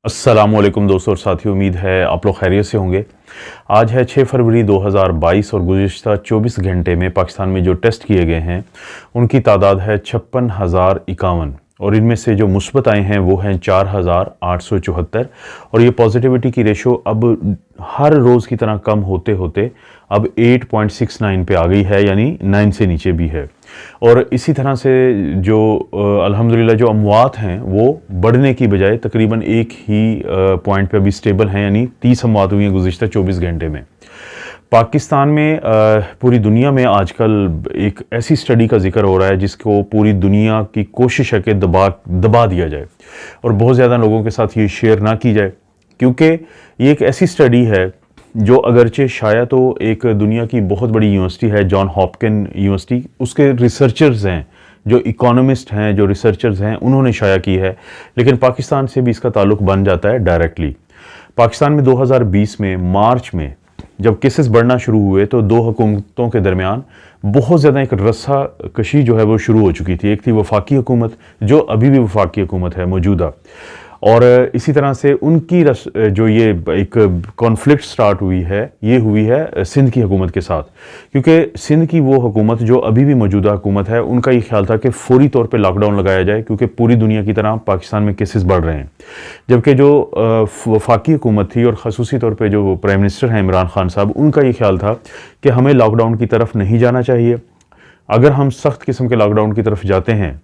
अस्सलामुअलैकुम दोस्तों और साथियों, उम्मीद है आप लोग खैरियत से होंगे। आज है 6 फरवरी 2022 और गुज़िश्ता 24 घंटे में पाकिस्तान में जो टेस्ट किए गए हैं उनकी तादाद है 56,051 और इनमें से जो मुस्बत आए हैं वो हैं 4,874 और ये पॉजिटिविटी की रेशो अब हर रोज़ की तरह कम होते होते अब 8.69 पे आ गई है, यानी 9 से नीचे भी है। और इसी तरह से जो अल्हम्दुलिल्लाह जो अमवात हैं वो बढ़ने की बजाय तकरीबन एक ही पॉइंट पे अभी स्टेबल हैं, यानी 30 अमवात हुई हैं गुज़िश्ता 24 घंटे में। पाकिस्तान में पूरी दुनिया में आजकल एक ऐसी स्टडी का जिक्र हो रहा है जिसको पूरी दुनिया की कोशिश है कि दबा दिया जाए और बहुत ज़्यादा लोगों के साथ ये शेयर ना की जाए, क्योंकि ये एक ऐसी स्टडी है जो अगरचे शायद तो एक दुनिया की बहुत बड़ी यूनिवर्सिटी है, जॉन हॉपकिन यूनिवर्सिटी, उसके रिसर्चर्स हैं, जो इकोनॉमिस्ट हैं, जो रिसर्चर्स हैं, उन्होंने शाया की है, लेकिन पाकिस्तान से भी इसका ताल्लुक बन जाता है डायरेक्टली। पाकिस्तान में 2020 में मार्च में जब केसेस बढ़ना शुरू हुए तो दो हुकूमतों के दरमियान बहुत ज़्यादा एक रस्सा कशी जो है वो शुरू हो चुकी थी। एक थी वफाकी हुकूमत, जो अभी भी वफाकी हुकूमत है मौजूदा, और इसी तरह से उनकी जो ये एक कॉन्फ्लिक्ट स्टार्ट हुई है, ये हुई है सिंध की हुकूमत के साथ, क्योंकि सिंध की वो हुकूमत जो अभी भी मौजूदा हुकूमत है, उनका ये ख्याल था कि फौरी तौर पे लॉकडाउन लगाया जाए, क्योंकि पूरी दुनिया की तरह पाकिस्तान में केसेस बढ़ रहे हैं। जबकि जो वफाकी हुकूमत थी और ख़ुसूसी तौर पर जो प्राइम मिनिस्टर हैं इमरान खान साहब, उनका ये ख्याल था कि हमें लॉकडाउन की तरफ नहीं जाना चाहिए। अगर हम सख्त किस्म के लॉकडाउन की तरफ जाते हैं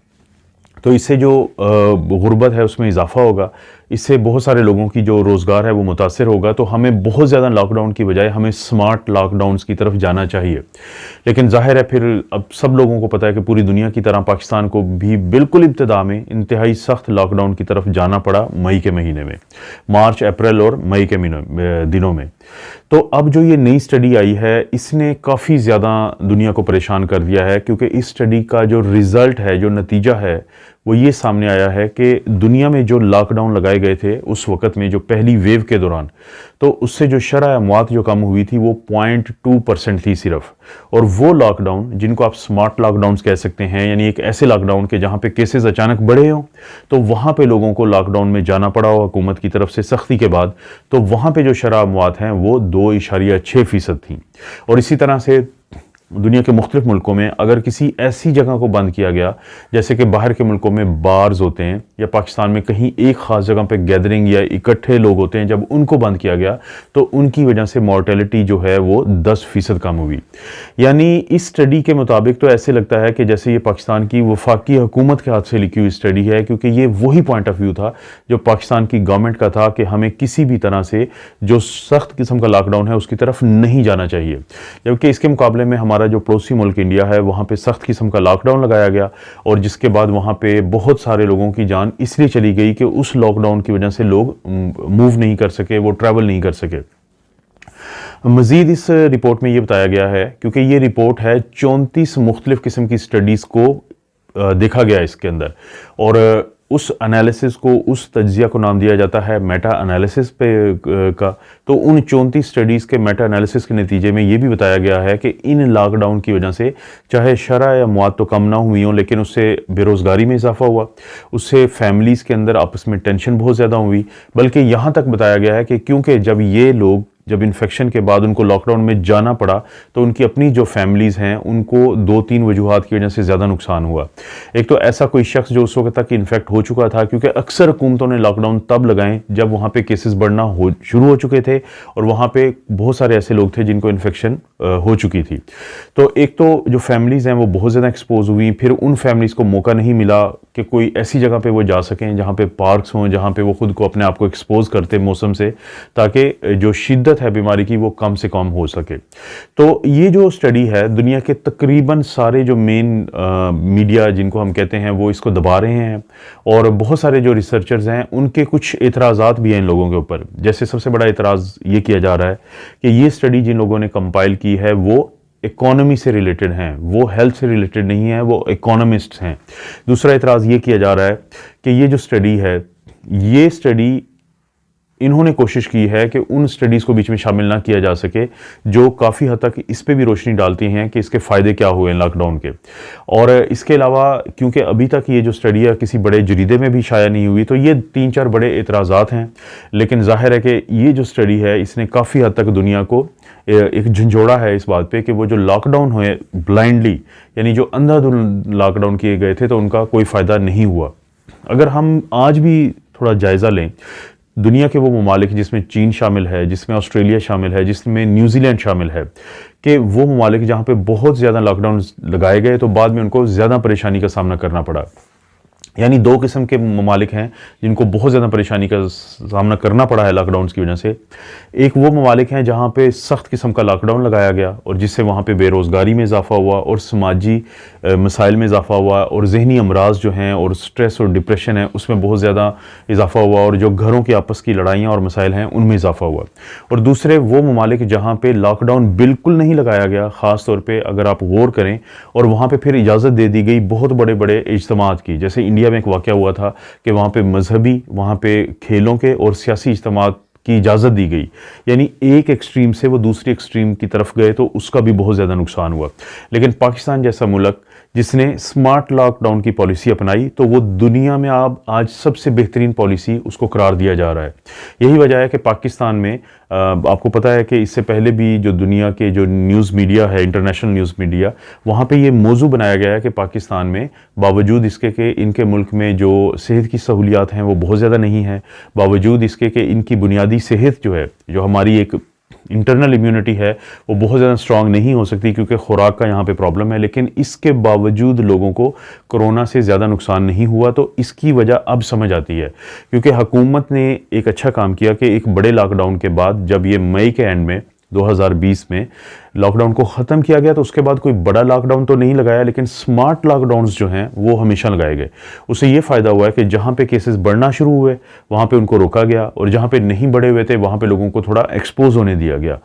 तो इससे जो गुर्बत है उसमें इजाफा होगा, इससे बहुत सारे लोगों की जो रोज़गार है वो मुतासर होगा। तो हमें बहुत ज़्यादा लॉकडाउन की बजाय हमें स्मार्ट लॉकडाउन्स की तरफ जाना चाहिए। लेकिन जाहिर है फिर अब सब लोगों को पता है कि पूरी दुनिया की तरह पाकिस्तान को भी बिल्कुल इब्तिदा में इंतहाई सख्त लॉकडाउन की तरफ जाना पड़ा मई के महीने में, मार्च, अप्रैल और मई के दिनों में। तो अब जो ये नई स्टडी आई है इसने काफ़ी ज़्यादा दुनिया को परेशान कर दिया है, क्योंकि इस स्टडी का जो रिज़ल्ट है, जो नतीजा है, वो ये सामने आया है कि दुनिया में जो लॉकडाउन लगाए गए थे उस वक़्त में, जो पहली वेव के दौरान, तो उससे जो शरह अमवात जो कम हुई थी वो 0.2% थी सिर्फ। और वो लॉकडाउन जिनको आप स्मार्ट लॉकडाउन्स कह सकते हैं, यानी एक ऐसे लॉकडाउन के जहाँ पे केसेस अचानक बढ़े हों, तो वहाँ पे लोगों को लॉकडाउन में जाना पड़ा हो हुकूमत की तरफ से सख्ती के बाद, तो वहाँ पे जो शरह अमवात हैं वो 2.6% थी। और इसी तरह से दुनिया के मुख्तलिफ मुल्कों में अगर किसी ऐसी जगह को बंद किया गया, जैसे कि बाहर के मुल्कों में बार्स होते हैं या पाकिस्तान में कहीं एक ख़ास जगह पे गैदरिंग या इकट्ठे लोग होते हैं, जब उनको बंद किया गया तो उनकी वजह से मॉर्टेलिटी जो है वो 10% कम हुई। यानी इस स्टडी के मुताबिक तो ऐसे लगता है कि जैसे ये पाकिस्तान की वफाकी हुकूमत के हाथ से लिखी हुई स्टडी है, क्योंकि ये वही पॉइंट ऑफ व्यू था जो पाकिस्तान की गवर्नमेंट का था कि हमें किसी भी तरह से जो सख्त किस्म का लॉकडाउन है उसकी तरफ नहीं जाना चाहिए। जबकि इसके मुकाबले में हमारा जो पड़ोसी मुल्क इंडिया है, वहाँ पे सख्त किस्म का लॉकडाउन लगाया गया और जिसके बाद वहाँ पे बहुत सारे लोगों की जान इसलिए चली गई कि उस लॉकडाउन की वजह से लोग मूव नहीं कर सके, वो ट्रैवल नहीं कर सके। मज़ीद इस रिपोर्ट में ये बताया गया है, क्योंकि ये रिपोर्ट है 34 मुख्तलिफ किस्म की स्टडीज़ को देखा गया इसके अंदर, और उस एनालिसिस को, उस तज्जिया को नाम दिया जाता है मेटा एनालिसिस का। तो उन 34 स्टडीज़ के मेटा एनालिसिस के नतीजे में ये भी बताया गया है कि इन लॉकडाउन की वजह से चाहे शरह या मौत तो कम ना हुई हों, लेकिन उससे बेरोज़गारी में इजाफा हुआ, उससे फैमिलीज़ के अंदर आपस में टेंशन बहुत ज़्यादा हुई। बल्कि यहाँ तक बताया गया है कि क्योंकि जब इन्फेक्शन के बाद उनको लॉकडाउन में जाना पड़ा तो उनकी अपनी जो फैमिलीज़ हैं उनको 2-3 वजूहात की वजह से ज़्यादा नुकसान हुआ। एक तो ऐसा कोई शख्स जो उस वक्त तक इन्फेक्ट हो चुका था, क्योंकि अक्सर हुकूमतों ने लॉकडाउन तब लगाएं जब वहाँ पे केसेस बढ़ना शुरू हो चुके थे और वहाँ पे बहुत सारे ऐसे लोग थे जिनको इन्फेक्शन हो चुकी थी। तो एक तो जो फैमिलीज़ हैं वो बहुत ज़्यादा एक्सपोज हुई, फिर उन फैमिलीज़ को मौका नहीं मिला कि कोई ऐसी जगह पे वो जा सकें जहाँ पे पार्क्स हों, जहाँ पे वो खुद को अपने आप को एक्सपोज करते मौसम से, ताकि जो शिद्दत है बीमारी की वो कम से कम हो सके। तो ये जो स्टडी है, दुनिया के तकरीबन सारे जो मेन मीडिया जिनको हम कहते हैं वो इसको दबा रहे हैं, और बहुत सारे जो रिसर्चर्स हैं उनके कुछ एतराज़ात भी हैं इन लोगों के ऊपर। जैसे सबसे बड़ा एतराज़ ये किया जा रहा है कि ये स्टडी जिन लोगों ने कंपाइल की है वो इकोनॉमी से रिलेटेड हैं, वो हेल्थ से रिलेटेड नहीं है, वो इकोनॉमिस्ट्स हैं। दूसरा एतराज़ ये किया जा रहा है कि ये जो स्टडी है, ये स्टडी इन्होंने कोशिश की है कि उन स्टडीज़ को बीच में शामिल ना किया जा सके जो काफ़ी हद तक इस पे भी रोशनी डालती हैं कि इसके फ़ायदे क्या हुए लॉकडाउन के। और इसके अलावा क्योंकि अभी तक ये जो स्टडी है किसी बड़े जरीदे में भी शाया नहीं हुई, तो ये 3-4 बड़े एतराज़ात हैं। लेकिन जाहिर है कि ये जो स्टडी है इसने काफ़ी हद तक दुनिया को एक झंझोड़ा है इस बात पे कि वो जो लॉकडाउन हुए ब्लाइंडली, यानी जो अंधाधुंध लॉकडाउन किए गए थे, तो उनका कोई फ़ायदा नहीं हुआ। अगर हम आज भी थोड़ा जायज़ा लें दुनिया के वो ममालिक जिसमें चीन शामिल है, जिसमें ऑस्ट्रेलिया शामिल है, जिसमें न्यूजीलैंड शामिल है, कि वो ममालिक जहाँ पे बहुत ज़्यादा लॉकडाउन लगाए गए तो बाद में उनको ज़्यादा परेशानी का सामना करना पड़ा। यानी 2 किस्म के ममालिक हैं जिनको बहुत ज़्यादा परेशानी का सामना करना पड़ा है लॉकडाउन की वजह से। एक वो ममालिक हैं जहाँ पे सख्त किस्म का लॉकडाउन लगाया गया और जिससे वहाँ पे बेरोज़गारी में इजाफा हुआ और समाजी मसाइल में इजाफा हुआ और जहनी अमराज जो हैं और स्ट्रेस और डिप्रेशन है उसमें बहुत ज़्यादा इजाफा हुआ और जो घरों की आपस की लड़ाइयाँ और मसाइल हैं उनमें इजाफा हुआ। और दूसरे वो ममालिक जहाँ पर लॉकडाउन बिल्कुल नहीं लगाया गया, ख़ास तौर पर अगर आप गौर करें, और वहाँ पर फिर इजाज़त दे दी गई बहुत बड़े बड़े इज्तिमात की। जैसे इंडिया में एक वाक़या हुआ था कि वहाँ पे मजहबी, वहाँ पे खेलों के और सियासी इज्तिमात की इजाज़त दी गई, यानी एक एक्सट्रीम से वो दूसरी एक्सट्रीम की तरफ गए तो उसका भी बहुत ज़्यादा नुकसान हुआ। लेकिन पाकिस्तान जैसा मुल्क जिसने स्मार्ट लॉकडाउन की पॉलिसी अपनाई तो वो दुनिया में आज सबसे बेहतरीन पॉलिसी उसको करार दिया जा रहा है। यही वजह है कि पाकिस्तान में आपको पता है कि इससे पहले भी जो दुनिया के जो न्यूज़ मीडिया है, इंटरनेशनल न्यूज़ मीडिया, वहाँ पे ये मौजू बनाया गया है कि पाकिस्तान में बावजूद इसके कि इनके मुल्क में जो सेहत की सहूलियात हैं वो बहुत ज़्यादा नहीं है, बावजूद इसके कि इनकी बुनियादी सेहत जो है, जो हमारी एक इंटरनल इम्यूनिटी है, वो बहुत ज़्यादा स्ट्रांग नहीं हो सकती क्योंकि खुराक का यहाँ पे प्रॉब्लम है, लेकिन इसके बावजूद लोगों को कोरोना से ज़्यादा नुकसान नहीं हुआ। तो इसकी वजह अब समझ आती है क्योंकि हुकूमत ने एक अच्छा काम किया कि एक बड़े लॉकडाउन के बाद जब ये मई के एंड में 2020 में लॉकडाउन को ख़त्म किया गया तो उसके बाद कोई बड़ा लॉकडाउन तो नहीं लगाया, लेकिन स्मार्ट लॉकडाउन्स जो हैं वो हमेशा लगाए गए। उससे ये फ़ायदा हुआ है कि जहाँ पे केसेस बढ़ना शुरू हुए वहाँ पे उनको रोका गया और जहाँ पे नहीं बढ़े हुए थे वहाँ पे लोगों को थोड़ा एक्सपोज होने दिया गया।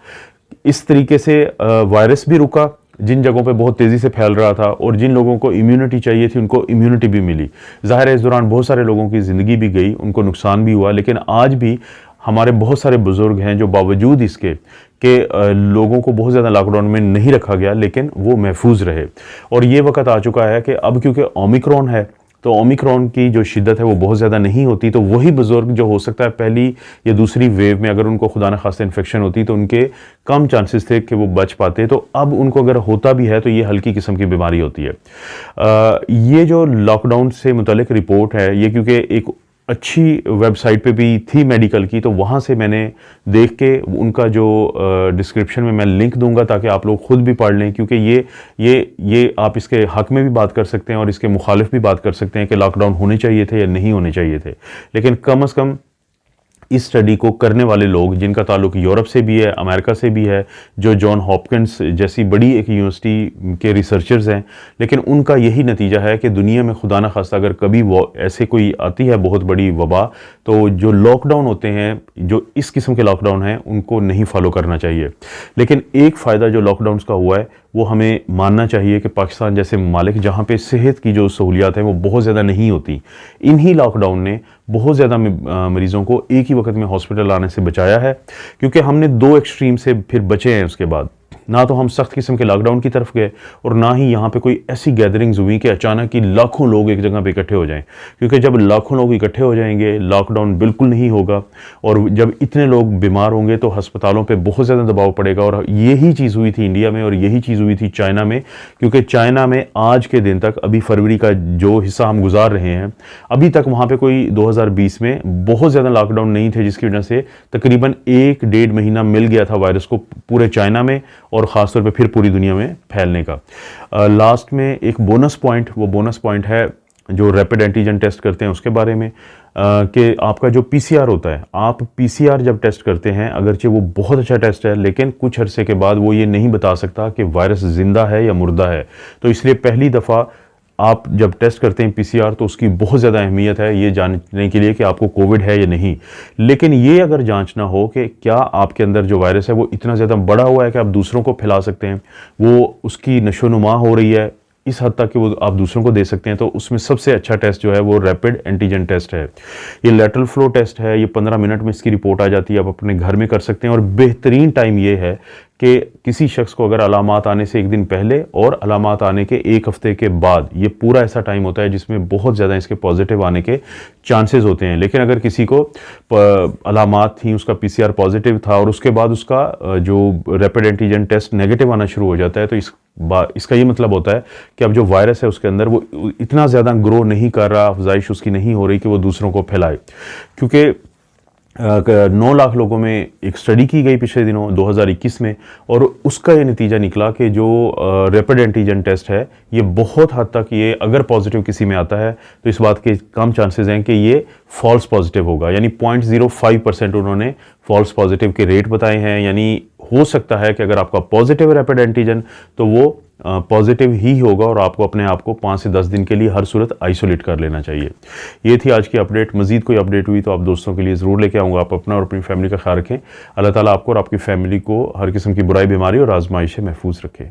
इस तरीके से वायरस भी रुका जिन जगहों पे बहुत तेज़ी से फैल रहा था, और जिन लोगों को इम्यूनिटी चाहिए थी उनको इम्यूनिटी भी मिली। ज़ाहिर है इस दौरान बहुत सारे लोगों की ज़िंदगी भी गई, उनको नुकसान भी हुआ, लेकिन आज भी हमारे बहुत सारे बुजुर्ग हैं जो बावजूद इसके कि लोगों को बहुत ज़्यादा लॉकडाउन में नहीं रखा गया लेकिन वो महफूज रहे। और ये वक्त आ चुका है कि अब क्योंकि ओमिक्रॉन है तो ओमिक्रॉन की जो शिद्दत है वो बहुत ज़्यादा नहीं होती, तो वही बुजुर्ग जो हो सकता है पहली या दूसरी वेव में अगर उनको खुदा न खास्ता इन्फेक्शन होती तो उनके कम चांसेस थे कि वो बच पाते, तो अब उनको अगर होता भी है तो ये हल्की किस्म की बीमारी होती है। ये जो लॉकडाउन से मुतल्लिक रिपोर्ट है ये क्योंकि एक अच्छी वेबसाइट पे भी थी मेडिकल की, तो वहाँ से मैंने देख के उनका जो डिस्क्रिप्शन में मैं लिंक दूंगा ताकि आप लोग खुद भी पढ़ लें, क्योंकि ये आप इसके हक में भी बात कर सकते हैं और इसके मुखालिफ भी बात कर सकते हैं कि लॉकडाउन होने चाहिए थे या नहीं होने चाहिए थे। लेकिन कम से कम इस स्टडी को करने वाले लोग जिनका ताल्लुक यूरोप से भी है, अमेरिका से भी है, जो जॉन हॉपकिंस जैसी बड़ी एक यूनिवर्सिटी के रिसर्चर्स हैं, लेकिन उनका यही नतीजा है कि दुनिया में खुदा न खास्ता अगर कभी वो ऐसे कोई आती है बहुत बड़ी वबा, तो जो लॉकडाउन होते हैं, जो इस किस्म के लॉकडाउन हैं, उनको नहीं फॉलो करना चाहिए। लेकिन एक फ़ायदा जो लॉकडाउन का हुआ है वो हमें मानना चाहिए कि पाकिस्तान जैसे ममालिक जहाँ पे सेहत की जो सहूलियात हैं वो बहुत ज़्यादा नहीं होती, इन्हीं लॉकडाउन ने बहुत ज़्यादा मरीज़ों को एक ही वक्त में हॉस्पिटल आने से बचाया है, क्योंकि हमने 2 एक्सट्रीम से फिर बचे हैं। उसके बाद ना तो हम सख्त किस्म के लॉकडाउन की तरफ गए और ना ही यहाँ पे कोई ऐसी गैदरिंग्स हुई कि अचानक ही लाखों लोग एक जगह पे इकट्ठे हो जाएं, क्योंकि जब लाखों लोग इकट्ठे हो जाएंगे लॉकडाउन बिल्कुल नहीं होगा, और जब इतने लोग बीमार होंगे तो अस्पतालों पे बहुत ज़्यादा दबाव पड़ेगा। और यही चीज़ हुई थी इंडिया में और यही चीज़ हुई थी चाइना में, क्योंकि चाइना में आज के दिन तक, अभी फरवरी का जो हिस्सा हम गुजार रहे हैं, अभी तक वहाँ पर कोई 2020 में बहुत ज़्यादा लॉकडाउन नहीं थे, जिसकी वजह से तकरीबन 1-1.5 महीना मिल गया था वायरस को पूरे चाइना में और ख़ासतौर पे फिर पूरी दुनिया में फैलने का। लास्ट में एक बोनस पॉइंट, वो बोनस पॉइंट है जो रैपिड एंटीजन टेस्ट करते हैं उसके बारे में, कि आपका जो पीसीआर होता है, आप पीसीआर जब टेस्ट करते हैं, अगरचे वो बहुत अच्छा टेस्ट है लेकिन कुछ अरसे के बाद वो ये नहीं बता सकता कि वायरस ज़िंदा है या मुर्दा है। तो इसलिए पहली दफ़ा आप जब टेस्ट करते हैं पीसीआर तो उसकी बहुत ज़्यादा अहमियत है ये जानने के लिए कि आपको कोविड है या नहीं। लेकिन ये अगर जांचना हो कि क्या आपके अंदर जो वायरस है वो इतना ज़्यादा बड़ा हुआ है कि आप दूसरों को फैला सकते हैं, वो उसकी नशोनुमा हो रही है, इस हद तक कि वो आप दूसरों को दे सकते हैं, तो उसमें सबसे अच्छा टेस्ट जो है वो रैपिड एंटीजन टेस्ट है। ये लैटरल फ्लो टेस्ट है, ये 15 मिनट में इसकी रिपोर्ट आ जाती है, आप अपने घर में कर सकते हैं। और बेहतरीन टाइम ये है कि किसी शख्स को अगर अलामात आने से एक दिन पहले और अलामात आने के एक हफ्ते के बाद, ये पूरा ऐसा टाइम होता है जिसमें बहुत ज़्यादा इसके पॉजिटिव आने के चांसेस होते हैं। लेकिन अगर किसी को अलामात थी, उसका PCR पॉजिटिव था और उसके बाद उसका जो रैपिड एंटीजन टेस्ट नेगेटिव आना शुरू हो जाता है, तो इसका ये मतलब होता है कि अब जो वायरस है उसके अंदर वो इतना ज़्यादा ग्रो नहीं कर रहा, अफजाइश उसकी नहीं हो रही कि वो दूसरों को फैलाए। क्योंकि 9 लाख लोगों में एक स्टडी की गई पिछले दिनों 2021 में, और उसका ये नतीजा निकला कि जो रैपिड एंटीजन टेस्ट है ये बहुत हद तक, ये अगर पॉजिटिव किसी में आता है तो इस बात के कम चांसेस हैं कि ये फॉल्स पॉजिटिव होगा। यानी 0.05% उन्होंने फॉल्स पॉजिटिव के रेट बताए हैं। यानी हो सकता है कि अगर आपका पॉजिटिव रैपिड एंटीजन तो वो पॉजिटिव ही होगा और आपको अपने आप को 5 से 10 दिन के लिए हर सूरत आइसोलेट कर लेना चाहिए। ये थी आज की अपडेट। मजीद कोई अपडेट हुई तो आप दोस्तों के लिए ज़रूर लेके आऊँगा। आप अपना और अपनी फैमिली का ख्याल रखें। अल्लाह ताला आपको और आपकी फैमिली को हर किस्म की बुराई, बीमारी और आजमाइश से महफूज रखे।